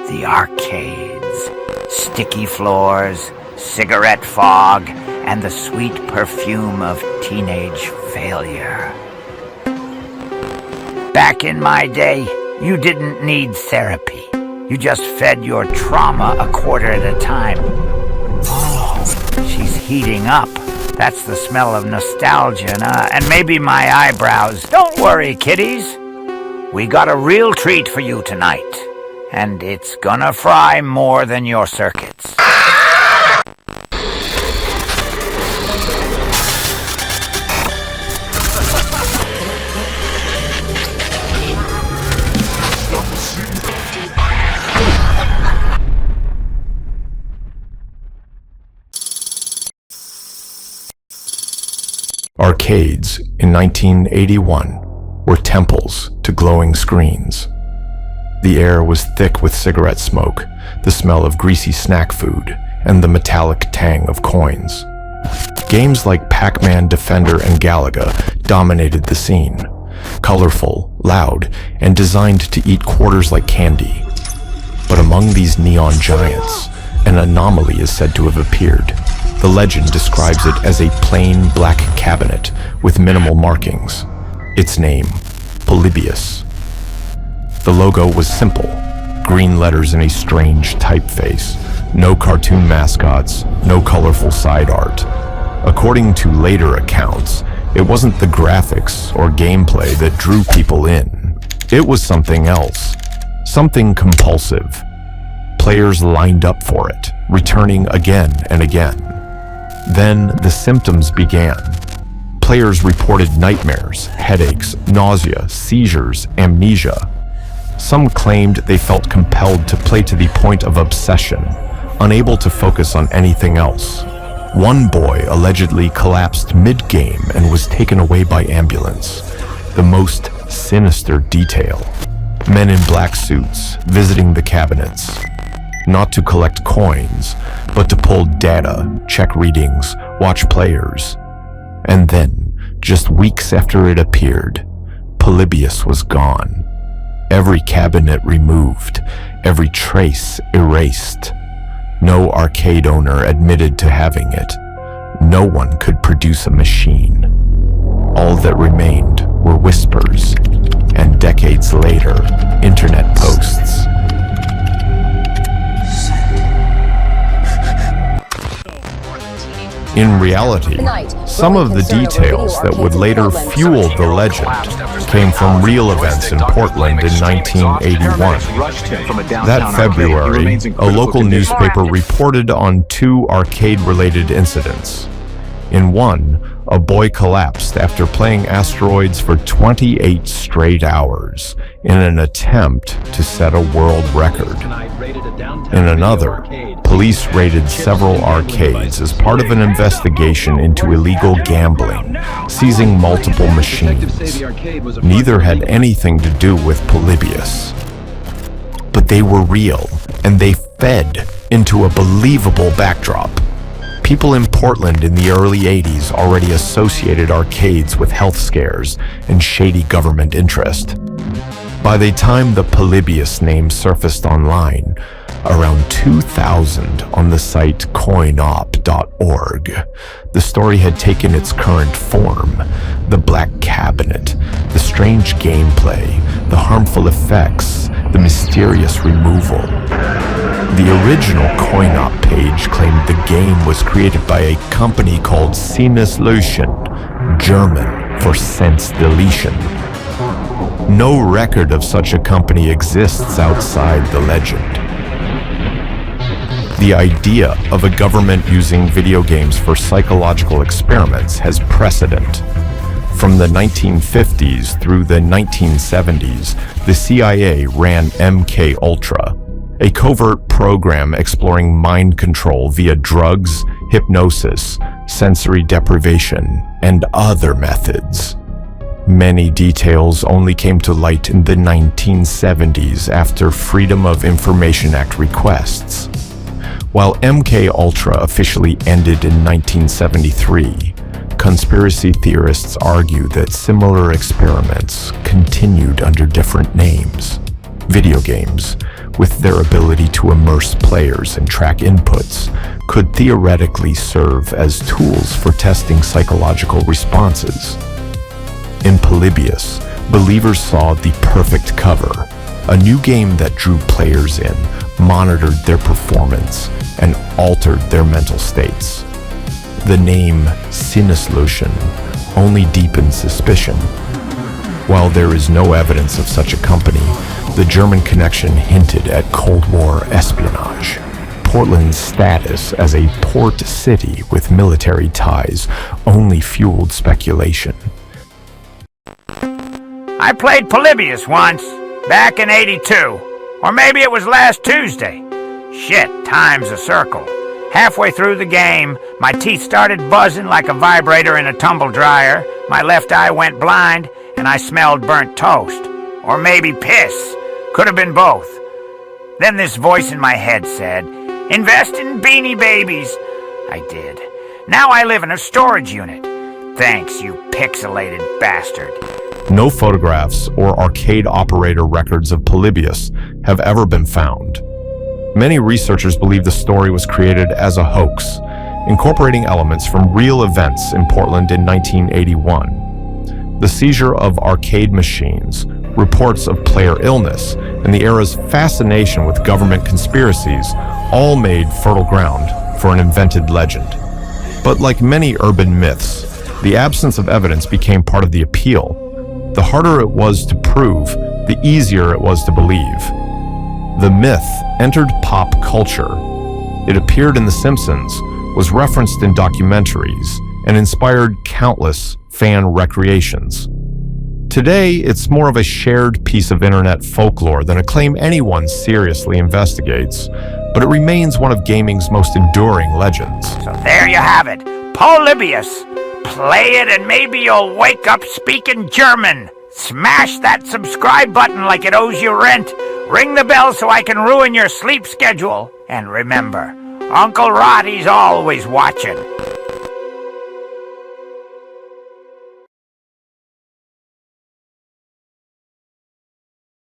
The arcades, sticky floors, cigarette fog, and the sweet perfume of teenage failure. Back in my day, you didn't need therapy. You just fed your trauma a quarter at a time. Oh, she's heating up. That's the smell of nostalgia, and maybe my eyebrows. Don't worry, kiddies. We got a real treat for you tonight, and it's gonna fry more than your circuits. Arcades in 1981 were temples to glowing screens. The air was thick with cigarette smoke, the smell of greasy snack food, and the metallic tang of coins. Games like Pac-Man, Defender, and Galaga dominated the scene, colorful, loud, and designed to eat quarters like candy. But among these neon giants, an anomaly is said to have appeared. The legend describes it as a plain black cabinet with minimal markings. Its name, POLYBIUS. The logo was simple, green letters in a strange typeface. No cartoon mascots, no colorful side art. According to later accounts, it wasn't the graphics or gameplay that drew people in. It was something else, something compulsive. Players lined up for it, returning again and again. Then the symptoms began. Players reported nightmares, headaches, nausea, seizures, amnesia. Some claimed they felt compelled to play to the point of obsession, unable to focus on anything else. One boy allegedly collapsed mid-game and was taken away by ambulance. The most sinister detail. Men in black suits visiting the cabinets. Not to collect coins, but to pull data, check readings, watch players. And then, just weeks after it appeared, POLYBIUS was gone. Every cabinet removed, every trace erased. No arcade owner admitted to having it. No one could produce a machine. All that remained were whispers, and decades later, internet posts. In reality, some of the details that would later fuel the legend came from real events in Portland in 1981. That February, a local newspaper reported on 2 arcade-related incidents. In one, a boy collapsed after playing asteroids for 28 straight hours in an attempt to set a world record. In another, police raided several arcades as part of an investigation into illegal gambling, seizing multiple machines. Neither had anything to do with POLYBIUS. But they were real, and they fed into a believable backdrop. People in Portland in the early 80s already associated arcades with health scares and shady government interest. By the time the POLYBIUS name surfaced online, around 2000 on the site coinop.org, the story had taken its current form. The black cabinet, the strange gameplay, the harmful effects, the mysterious removal. The original CoinOp page claimed the game was created by a company called Sinneslution, German for sense deletion. No record of such a company exists outside the legend. The idea of a government using video games for psychological experiments has precedent. From the 1950s through the 1970s, the CIA ran MKUltra, a covert program exploring mind control via drugs, hypnosis, sensory deprivation, and other methods. Many details only came to light in the 1970s after Freedom of Information Act requests. While MKUltra officially ended in 1973, conspiracy theorists argue that similar experiments continued under different names. Video games, with their ability to immerse players and track inputs, could theoretically serve as tools for testing psychological responses. In Polybius, believers saw the perfect cover, a new game that drew players in, monitored their performance, and altered their mental states. The name Sinneslution only deepens suspicion. While there is no evidence of such a company, the German connection hinted at Cold War espionage. Portland's status as a port city with military ties only fueled speculation. I played Polybius once, back in '82. Or maybe it was last Tuesday. Shit, time's a circle. Halfway through the game, my teeth started buzzing like a vibrator in a tumble dryer, my left eye went blind, and I smelled burnt toast. Or maybe piss. Could have been both. Then this voice in my head said, "Invest in Beanie Babies." I did. Now I live in a storage unit. Thanks, you pixelated bastard. No photographs or arcade operator records of Polybius have ever been found. Many researchers believe the story was created as a hoax, incorporating elements from real events in Portland in 1981. The seizure of arcade machines, reports of player illness, and the era's fascination with government conspiracies all made fertile ground for an invented legend. But like many urban myths, the absence of evidence became part of the appeal. The harder it was to prove, the easier it was to believe. The myth entered pop culture. It appeared in The Simpsons, was referenced in documentaries, and inspired countless fan recreations. Today, it's more of a shared piece of internet folklore than a claim anyone seriously investigates, but it remains one of gaming's most enduring legends. So there you have it, Polybius. Play it and maybe you'll wake up speaking German. Smash that subscribe button like it owes you rent. Ring the bell so I can ruin your sleep schedule. And remember, Uncle Rotty's always watching.